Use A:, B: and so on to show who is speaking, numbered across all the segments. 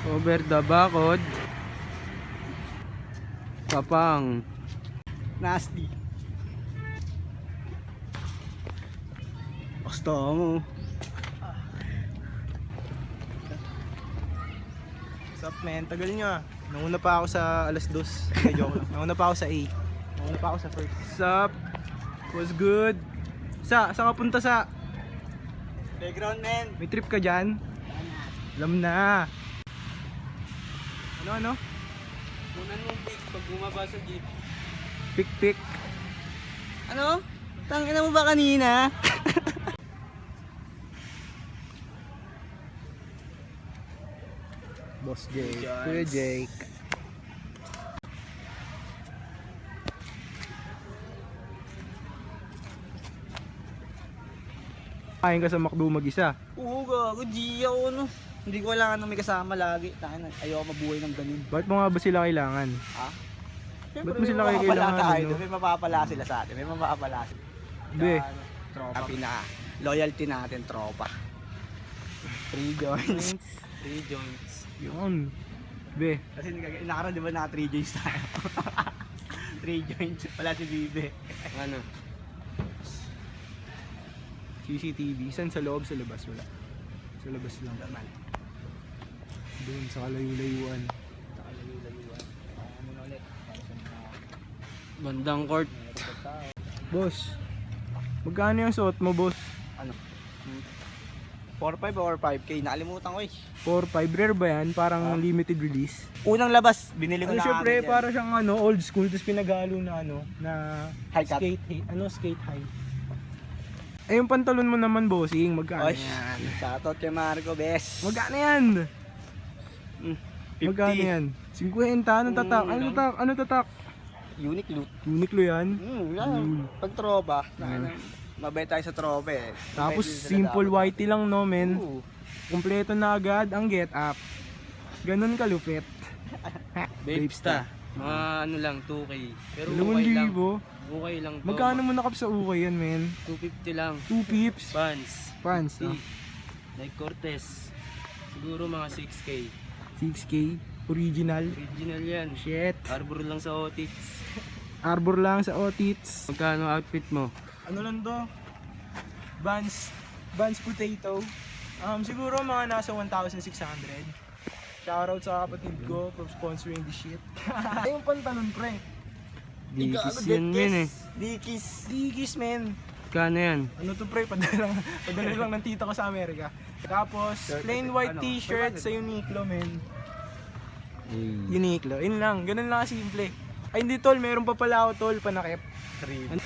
A: Over the bakod. Kapang.
B: Nasty. Basta mo.
C: What's up, man? Tagal nyo ah. Nauna pa ako sa alas 2. Okay, joke lang. Nauna pa ako sa 8. Nauna pa ako sa first. What's up? What's good? Saan ka punta sa?
B: Playground, man.
C: May trip ka dyan? Alam na. Ano?
A: Kunan mong pick pag bumaba sa jeep.
C: Pik.
B: Ano? Tangina mo ba kanina?
C: Boss Jake. Kuya Jake. Kain ka sa McDo mag-isa.
B: Oo, gago. G ako, no. Hindi ko kailangan na may kasama lagi. Tangina, ayoko mabuhay ng ganun.
C: Bakit mo nga ba sila kailangan?
B: Ha?
C: Ba't mo sila kailangan,
B: tayo,
C: no?
B: May mapapala sila sa atin. May mapapala sila.
C: Be.
B: Tropa. Loyalty natin, tropa. 3 joints.
A: 3 joints.
C: Yun. Be.
B: Kasi nakaraan, di ba, naka 3 joints tayo? 3 joints. Wala si Bibe.
A: Ano?
C: CCTV. Saan sa loob, sa labas? Wala. Sa labas lang.
B: Naman.
C: Doon sa kalayo-layuan.
B: Muna ulit.
A: Bandang court.
C: Boss. Magkano yung suot mo, boss?
B: 4-5 or 5K. Nakalimutan ko eh.
C: 4-5. Rare ba yan? Parang limited release.
B: Unang labas, binili ko
C: Ano
B: na
C: syempre,
B: agad yan.
C: para siyang old school, tapos pinagalo na na
B: High cut.
C: skate high. Eh yung pantalon mo naman, bossing, magkano
B: Oy,
C: yan?
B: shoutout kay Marco, bes.
C: Magkano yan?
B: 50.
C: Magkano yan? 50? Anong tatak? Ano tatak?
B: Unique loot.
C: Uniqlo yan?
B: Yan. Pag tropa, mabay tayo sa tropa eh.
C: Tapos
B: Pwede sila
C: simple
B: dapat.
C: whitey lang, no, men?
B: Oo.
C: Kompleto na agad ang get up. Ganun kalupit.
A: Babesta. Mga ano lang, 2K. Pero
C: 2,000.
A: ukay lang. Okay lang to.
C: Magkano mo nakap sa ukay yan, men?
A: 250 lang.
C: 2 pips.
A: Pants.
C: Pants, no?
A: Like Cortez. Siguro mga 6K.
C: 6K. Original.
A: Original yan.
C: Shit.
A: Arbor lang sa Otits.
C: Arbor lang sa Otits.
A: Magkano outfit mo?
C: Ano lang to? Vans potato. Siguro mga nasa 1,600. Shoutout sa kapatid ko for sponsoring the shit. Yung pantalon, pre.
A: Dikis yan, men eh.
C: Dikis, men.
A: Magkano yan?
C: Ano to, pre? Padala lang ng tita ko sa Amerika. Tapos, plain white t-shirt sa Uniqlo, men. Uniqlo. Yun lang. Ganun lang simple. Ay, hindi, tol. Meron pa pala ako, tol. Panakip.
B: 3.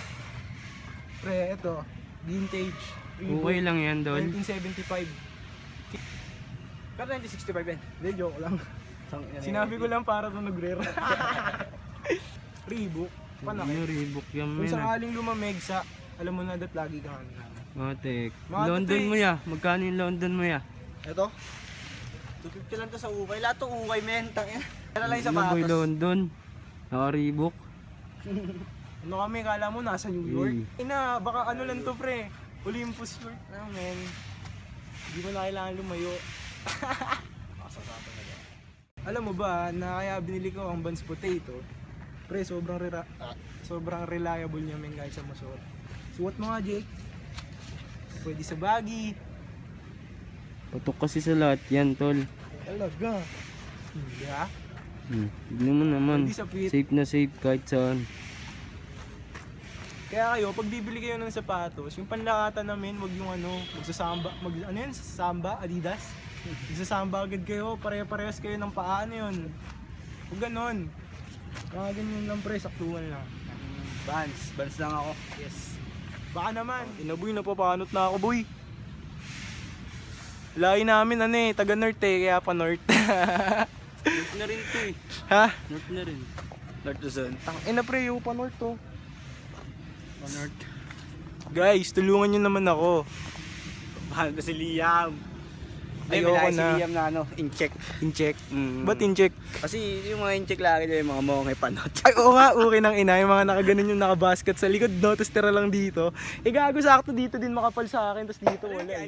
C: Pre, ito. Vintage.
A: Okay lang yan, Dol.
C: 1975.
B: Pero 1965 yan.
C: Hindi, joke lang. Sinabi ko lang para ito nag-rare. Reebok. Panakit.
A: Ano, Reebok yan,
C: Kung
A: men.
C: sakaling lumamig sa, alam mo na dat lagi kang
A: Matik.
C: Mga
A: London
C: tuti.
A: mo ya. Magkano yung London mo ya?
B: Ito? 250 lang to sa ukay. Lahat to ukay, men. Tangina. Ano lang yung
A: Ano boy,
B: sapatos.
A: London? Naka Reebok?
C: Ano kami, kala mo nasa New York? Ina, baka ano lang to, pre. Olympus York na, men. Hindi mo na kailangan lumayo. Alam mo ba na kaya binili ko ang Vans potato? Pre, sobrang reliable niya, men, kahit sa masuot. Suot mo nga, Jake. Pwede sa baggy.
A: Patok kasi sa lahat yan, tol.
C: Talaga. Hindi ha?
A: Tignan mo naman.
C: Pwede sa fit.
A: Safe na safe kahit saan.
C: Kaya kayo, pag bibili kayo ng sapatos, yung panlakatan namin, wag yung magsasamba, ano yun, samba, Adidas? Magsasamba agad kayo, pare-parehas kayo ng paa, ano yun? Huwag ganon. Mga ganyan lang, pre, saktuhan lang.
B: Vans lang ako.
C: Yes. Baka naman, inaboy, napapanot na ako, boy. Lahi namin, taga-north kaya pa north.
A: North na rin to eh.
C: Ha?
A: North na rin.
B: North Luzon.
C: Ina pre, yung pa north to.
B: North.
C: Guys, tulungan nyo naman ako.
B: Mahal na si Liam.
C: Ayoko
B: Ayoko
C: na.
B: si Liam na in-check.
C: In-check.
B: Mm.
C: Ba't in-check?
B: Kasi yung mga in-check lagi yung mga mongay panot.
C: Ay, oo nga, okay ng ina. Yung mga nakaganon yung nakabasket sa likod, no? Tapos tira lang dito. Eh, gago sakto dito din makapal sa akin. Tapos dito wala eh.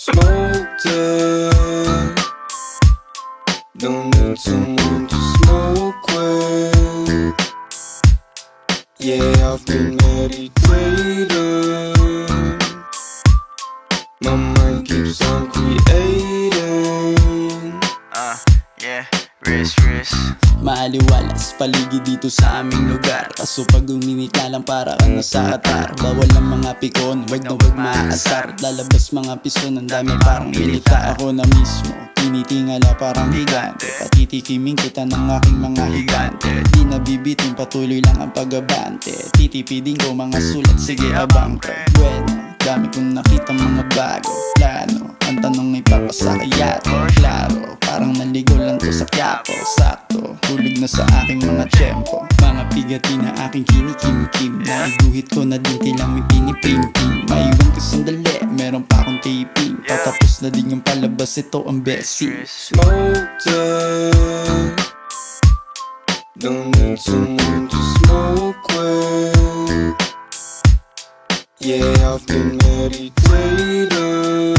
D: smoked it. Don't need someone to smoke with. Yeah, I've been meditating. My mind keeps on creating.
B: Yeah, wrist.
E: Maaliwalas paligid dito sa aming lugar. Kaso pag uminita lang para ka na sa Qatar. Bawal ang mga pikon, wag na wag maaasar. Lalabas mga pison, ang dami parang milita. Ako na mismo, tinitingala parang higante. Patitikiming kita ng aking mga higante. Di nabibitin, patuloy lang ang pag-abante. Titipidin ko mga sulat, sige abang pre. Bueno, dami kong nakita mga bago plano. Ang tanong ay papasakaya to. Klaro, parang naligo lang to sa Quiapo. Sakto, tulog na sa aking mga tiyempo. Mga pigati na aking kinikim-kim. Naiguhit ko na din tilang may piniprinting. Maiwan ko sandali, meron pa akong taping. Patapos na din yung palabas, ito ang besi.
D: Smoked it. Don't need someone to smoke with. Yeah, I've been meditating.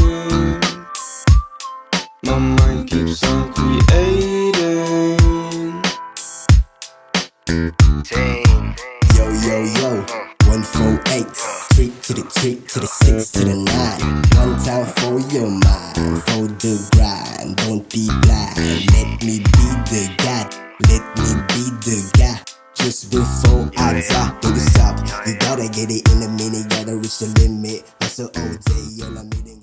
D: My mind keeps on creating.
F: Yo, 148. Trick to the 6 to the 9. One time for your mind, for the grind. Don't be blind. Let me be the God. Let me be the guy. Just before I die, don't stop. You gotta get it in a minute. Gotta reach the limit. That's the OJ. All I'm eating.